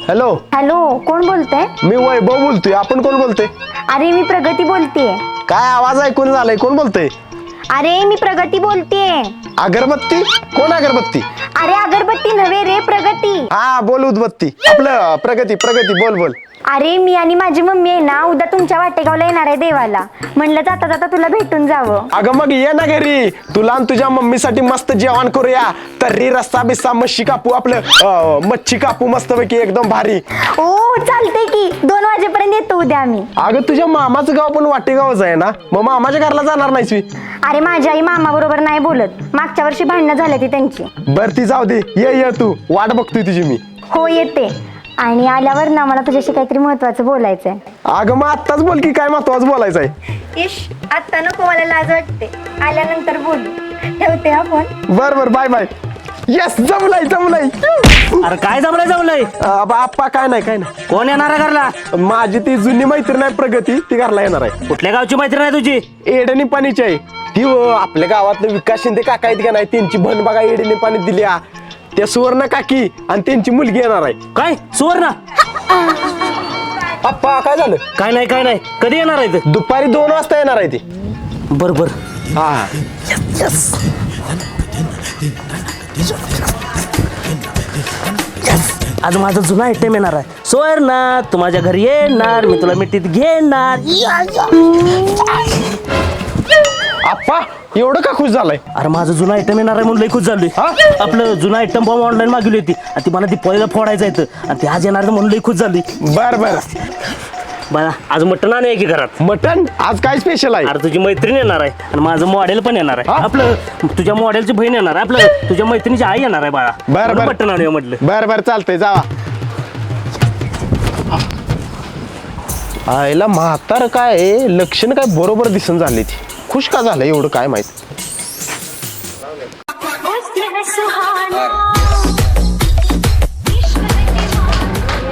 Hello hello, कोण बोलतंय? मी वैभव बोलतोय. आपण कोण बोलतोय? अरे मी प्रगती बोलतेय. काय आवाज ऐकून झालाय? कोण बोलतोय? अरे मी प्रगती बोलतेय. अगरबत्ती? कोण अगरबत्ती? अरे अगरबत्ती नव्हे रे, प्रगती. हा बोल उदबत्ती. आपलं प्रगती बोल बोल. अरे मी आणि माझी मम्मी आहे ना, उद्या तुमच्या वाटेगावला येणार आहे देवाला. म्हणलं जाता जाता तुला भेटून जावं. अगं मग ये ना घरी, तुला आणि तुझ्या मम्मीसाठी मस्त जेवण करूया. तर्री रस्सा बिस्सा मच्छी कापू, आपलं मच्छी कापू मस्त पैकी एकदम भारी. ओ चालतंय की, 2 वाजेपर्यंत येतो उद्या आम्ही. अगं तुझ्या मामाचं गाव पण वाटेगावच आहे ना, मग मामाच्या घरला जाणार नाहीस मी? अरे माझी आई मामा बरोबर नाही बोलत. मागच्या वर्षी भांडणं झाली ती त्यांची. बर ती जाऊ दे, ये तू, वाट बघतोय तुझी मी. हो येते. आणि आल्यावर ना मला तुझ्याशी काहीतरी महत्वाचं बोलायचंय. अगं मग आत्ताच बोल की, काय महत्वाचं बोलायचं आहे? इश, आता नको, मला लाज वाटते. आल्यानंतर बोलू. ठेवते हा फोन. बर बाय. यस, जमलंय. अरे काय जमलंय आप्पा काय नाही. कोण येणार आहे घरला? माझी ती जुनी मैत्रीण आहे प्रगती, ती घरला येणार आहे. कुठल्या गावची मैत्रीण आहे तुझी? एडणी पाणीची आहे ती. आपल्या गावातलं विकास शिंदे काका आहेत का नाही, त्यांची बहीण बघा एडणी पाणी दिली. त्या सुवर्ण काकी आणि त्यांची मुलगी येणार आहे. काय सुवर्ण? आप्पा काय झालं? काय नाही कधी येणार आहे ते? दुपारी 2 वाजता येणार आहे ती. बर हा आज माझा जुना आयटम येणार आहे. सुवर्ण, तू माझ्या घरी येणार, मी तुला मिठीत घेणार. आप्पा एवढं का खुश झालाय? अरे माझं जुना आयटम येणार आहे म्हणून लई खुश झालोय. आपलं जुना आयटम बॉम्ब ऑनलाईन मागवली होती आणि ती मला दिपाळीला फोडायचं आहे आणि ती आज येणार म्हणून लई खुश झाली. बर बघा आज मटण आणूया की घरात. मटन? आज काय स्पेशल आहे? अरे तुझी मैत्रीण येणार आहे आणि माझं मॉडेल पण येणार आहे. आपलं तुझ्या मॉडेलची बहीण येणार आहे, आपलं तुझ्या मैत्रिणीची आई येणार आहे बाळा. बर मटण आणूया म्हटलं. बर चालतंय, जावा. आईला म्हातार काय लक्षण काय बरोबर दिसून झाली ती. खुश का झालं एवढं काय माहित.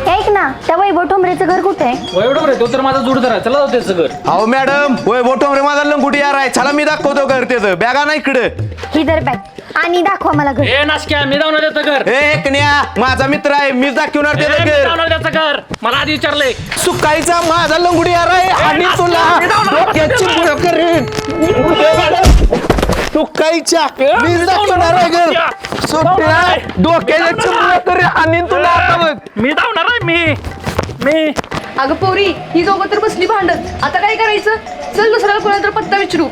ऐक ना, त्या वैभव ठोंबरेचं घर कुठे आहे? वैभव रे, तो तर माझा जोडदार आहे. चला जाऊ त्याचं घर. अहो मॅडम, वैभव ठोंबरे माझा लंगुटी यार आहे. चला मी दाखवतो घर त्याचं. बॅगा नाही इकडे. ही दर बॅग आणि दाखवा मला घर. ए नाशक्या, मी जाऊन त्याचं घर. ए कन्या, माझा मित्र आहे, मी दाखवणार ए, त्याचं मी घर. जाऊन त्याचं घर. मला आधी विचारलंय. सुकाईचा माझा लंगुडी यार आहे आणि तुला डोक्याची बुड करेन. सुकाईच्या मी दाखवणार आहे घर. सुट्ट्या डोक्याला चिमूड करेन आणि तुला आता बघ. मी जाऊन आहे. मी अगं पोरी, ही दोघं तर बसली भांडत. आता काय करायचं? चल दुसऱ्याला कोणाला तर पत्ता विचारू.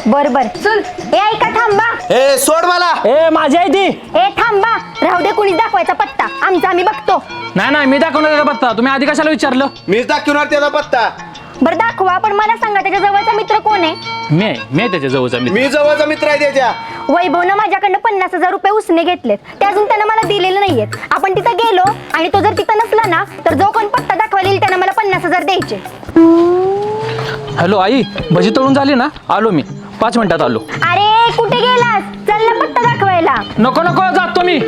बर चल. ए ऐका, थांबा. ए सोड मला. ए माझी आहे ती. ए थांबा, राहू दे, कुणीच दाखवायचा पत्ता. आमचा आम्ही बघतो. नाही मी दाखवणार त्याचा पत्ता. तुम्ही आधी कशाला विचारलं? मीच दाखवणार त्याचा पत्ता. बरं दाखवा, पण मला सांगा त्याच्या जवळचा मित्र कोण आहे? मी त्याच्या जवळचा मित्र. मी जवळचा मित्र आहे त्याच्या. वैभवनं माझ्याकडनं 50,000 रुपये उसने घेतलेत. ते अजून त्यानं मला दिलेले नाहीयेत. आपण तिथं गेलो आणि तो जर तिथं नसला ना, तर जो कोण पत्ता दाखवायला येईल त्यानं मला 50,000 द्यायचे. हॅलो आई, भजी तळून झाली ना? आलो मी 5 मिनिटात आलो. अरे कुठे गेलास? चल ना पत्ता दाखवायला. नको जातो मी.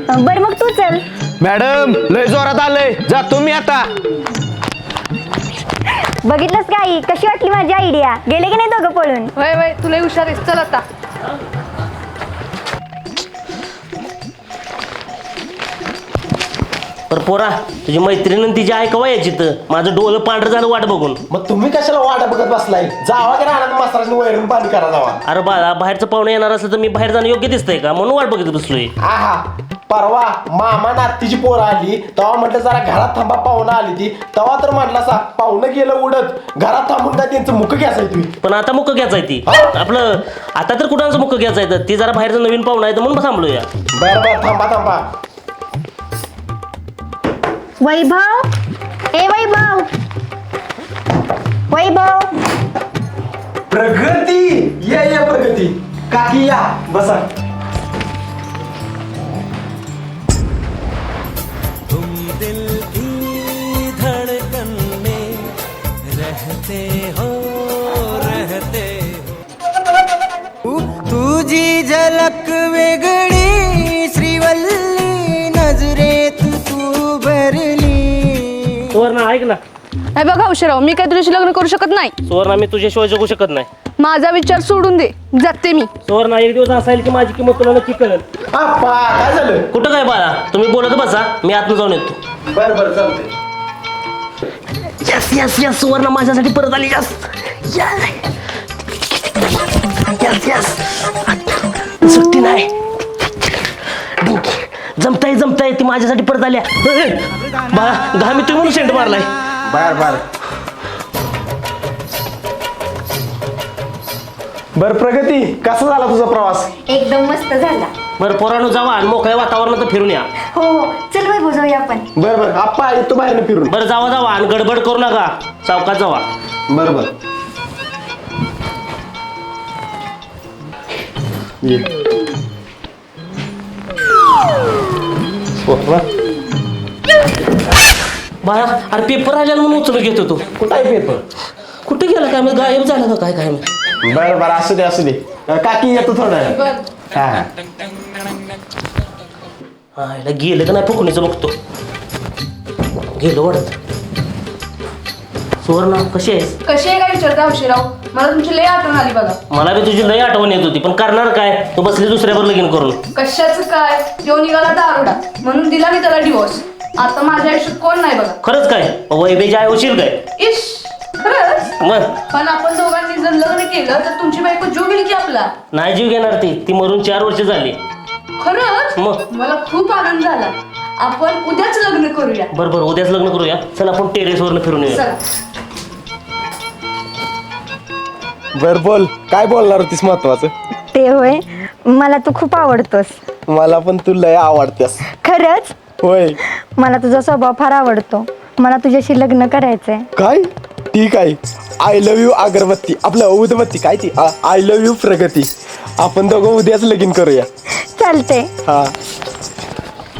बर मग तू चल. मॅडम लय जोरात आलंय, जातो मी आता. बघितलंस का आई, कशी वाटली माझी आयडिया? गेले की नाही दोघं पळून? वय तुला हुशार आहेस. चल आता. तर पोरा, तुझी मैत्रीण तिची आई कवा यायची तर माझं डोळं पांढरं झालं वाट बघून. मग तुम्ही कशाला वाटा बघत बसलाय? जावा की राहणार मस्तराने वैरून पाणी करा जावा. अरे बाळा, बाहेरचं पाहुणे येणार असलं तर मी बाहेर जाणं योग्य दिसतंय का? म्हणून वाट बघत बसलोय. आहा, परवा मामा नातीची पोरं आली तेव्हा म्हटलं जरा घरात थांबा, पाहुणं आली ती. तेव्हा तर म्हटलं सा पाहुणं गेलं उडत, घरात थांबून काय त्यांचं मुख घ्यायचंय तुम्ही. पण आता मुख घ्यायचंय ती. आपलं आता तर कुणाचं मुख घ्यायचंय तर ती जरा बाहेरचं नवीन पाहुणं आहे तर म्हणून थांबलोया. बरं थांबा. वैभव, ए वैभव. प्रगती, ये प्रगती. काकी या, बसा. तुझी झलक वेगळी श्रीवल्ली नजरेत तू सुवर्णा ऐक ना. बघा उशिराव, मी काय तुझ्याशी लग्न करू शकत नाही. सुवर्णा, मी तुझ्याशिवाय जगू शकत नाही. माझा विचार सोडून दे, जाते मी. सुवर्णा एक दिवस असायला की माझी किंमत तुला नक्की कळेल. आप्पा काय झालं? कुठं काय बाळा, तुम्ही बोलत बसा, मी आतून जाऊन येतो. बरं बरं चालतंय. यस यस यस, सुवर्णा माझ्यासाठी परत आली. यस यस यस, सुट्टी नाही. जमताय ती माझ्यासाठी परत आल्या. बाळा घाम येतोय म्हणून सेंट मारलाय. बर प्रगती, कसा झाला तुझा प्रवास? एकदम मस्त झाला. बरं पोरांनो जावा आणि मोकळ्या वातावरणात फिरून या. हो चल वैभव जाऊया आपण. बरं आप्पा येतो बाहेर फिरून. बरं जावा आणि गडबड करू नका, चौकात जावा. बरं ये. बाळा अरे पेपर राहिला म्हणून उचलून घेत होतो. कुठं आहे पेपर? कुठे गेला काय माहित, गायब झाला का काय माहित. बरं असू दे. काकी येतो थोडा वेळ. हा हा याला गेलं का नाही फुकणीचं बघतो. गेलो वाटत. सुवर्णा कशी आहेस? कशी आहे काय विचारता हौशीराव, मला तुमची लय आठवण आली बघा. मला बी तुझी लई आठवण येत होती, पण करणार काय, तू बसली दुसऱ्यावर लगीन करून. कशाचं काय, तो निघाला दारुडा म्हणून दिला मी त्याला डिवोर्स. आता माझ्या आयुष्यात कोण नाही बघा. खरंच काय वैभेची आई होशील काय? इश, खरंच. मग पण आपण दोघांनी जर लग्न केलं तर तुमची बायको जीव गेली की आपला. नाही जीव घेणार ती मरून 4 वर्ष झाली. खरंच मग? मला खूप आनंद झाला. आपण उद्याच लग्न करूया. बरं उद्याच लग्न करूया. चल आपण टेरेसवरनं फिरून येऊया. चला. बर बोल, काय बोलणार होतीस महत्वाचं? ते होय, मला तू खूप आवडतोस. मला पण तू लय आवडतेस. खरंच होय. मला तुझा स्वभाव फार आवडतो. मला तुझ्याशी लग्न करायचंय. काय? ठीक आहे. आय लव्ह यू अगरबत्ती, आपलं उदबत्ती काय ती, आय लव्ह यू प्रगती. आपण दोघं उद्याच लगीन करूया. चालते. हा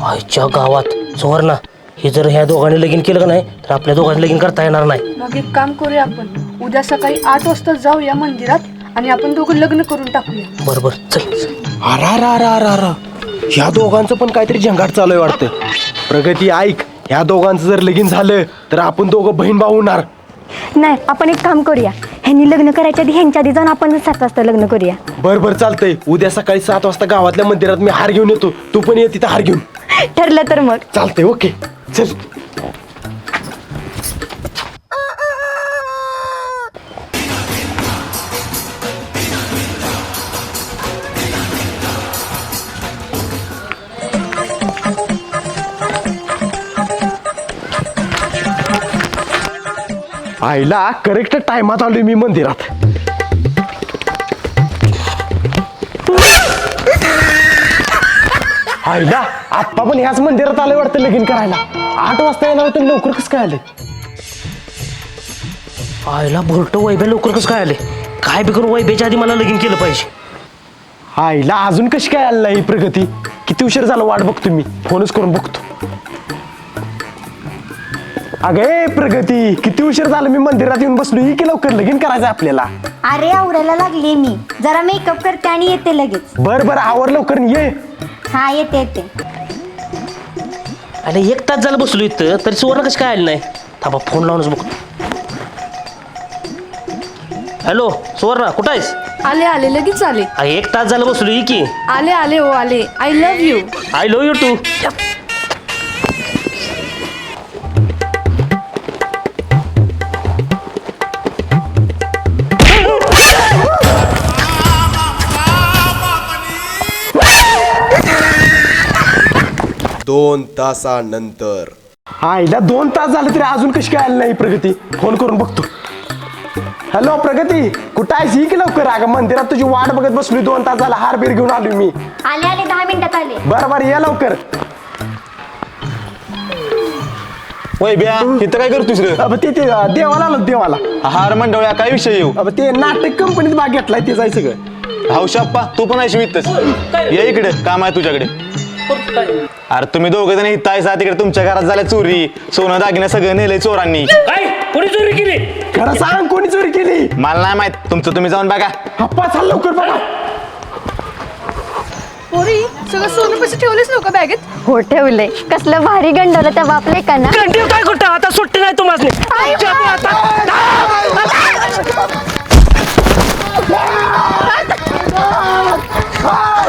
आईच्या गावात सुवर्णा, हे जर ह्या दोघांनी लगीन केलं का नाही तर आपल्या दोघांनी लगीन करता येणार नाही. मग एक काम करूया, आपण उद्या सकाळी 8 वाजता जाऊया मंदिरात आणि आपण दोघं लग्न करून टाकूया. बरोबर चल. अरा ह्या दोघांचं पण काहीतरी झंगाट चालू आहे वाटतं. प्रगती ऐक, ह्या दोघांचं जर लगीन झालं तर आपण दोघं बहीण भाऊ होणार. नाही, आपण एक काम करूया, ह्यांनी लग्न करायच्या आधी ह्यांच्या आधी जाऊन आपण 7 वाजता लग्न करूया. बरं चालतंय. उद्या सकाळी 7 वाजता गावातल्या मंदिरात मी हार घेऊन येतो, तू पण ये तिथं हार घेऊन. ठरलं तर मग. चालतंय, ओके चल. आईला करेक्ट टायमात आलोय मी मंदिरात. आईला आप्पा पण ह्याच मंदिरात आले वाटतं लगीन करायला. 8 वाजता येणार होतं, लवकर कसं काय आले? आईला भोरटं वैभ्या लवकर कसं काय आले? काय बी करून वैभ्याच्या आधी मला लगीन केलं पाहिजे. आईला अजून कशी काय आली नाही प्रगती? किती उशीर झाला, वाट बघतो मी, फोनच करून बघतो. अगे प्रगती, किती उशीर झाला, मी मंदिरात येऊन बसलो. ही की लवकर लगीन करायचं आपल्याला. अरे आवरायला लागले मी, जरा मेकअप करते आणि येते लगेच. बरं आवर लवकर ये. हा येते. अरे 1 तास झालं बसलो इथं, तरी सुवर्ण कसं काय आलं नाही? थांबा फोन लावूनच बघतो. हॅलो सुवर्णा, कुठं आहेस? आले लगेच आले. 1 तास झालं बसलो ही की. आले हो आले. I love you. I love you too. दोन तासानंतर. आईला 2 तास झाले तरी अजून कशी काय आली नाही प्रगती? फोन करून बघतो. हॅलो प्रगती, कुठं आहेस? ही की लवकर. अगं मंदिरात तुझी वाट बघत बसली, 2 तास झाला, हार बीर घेऊन आलो मी. आले 10 मिनिटात आले. बरं ये लवकर. वैभ्या इथं काय करतोस रे? अब ते देवाला आलो, देवाला. हार मंडळ्या काय विषय येऊ? अब ते नाटक कंपनीत भाग घेतलाय, ते जाय सगळं. हौशाप्पा तू पण आहेस वित्तच. ये इकडे, काम आहे तुझ्याकडे. अरे तुम्ही दोघं जण इथं आहेसा, तिकडे तुमच्या घरात झाल्या चोरी, सोनं दागिने सगळं नेलंय चोरांनी. काय कोणी चोरी केली? खरं सांग, कोणी चोरी केली? मला नाही माहित, तुमचं तुम्ही जाऊन बघा. हप्पा चाल लवकर बघा. पोरी सगळं सोनं पैसे ठेवलेच नव्हतं बॅगेत? हो ठेवलंय. कसलं भारी गंडवलं त्या बापले का ना. कंटिन्यू काय करतो आता? सुट्टी नाही तुम्हाला. आ!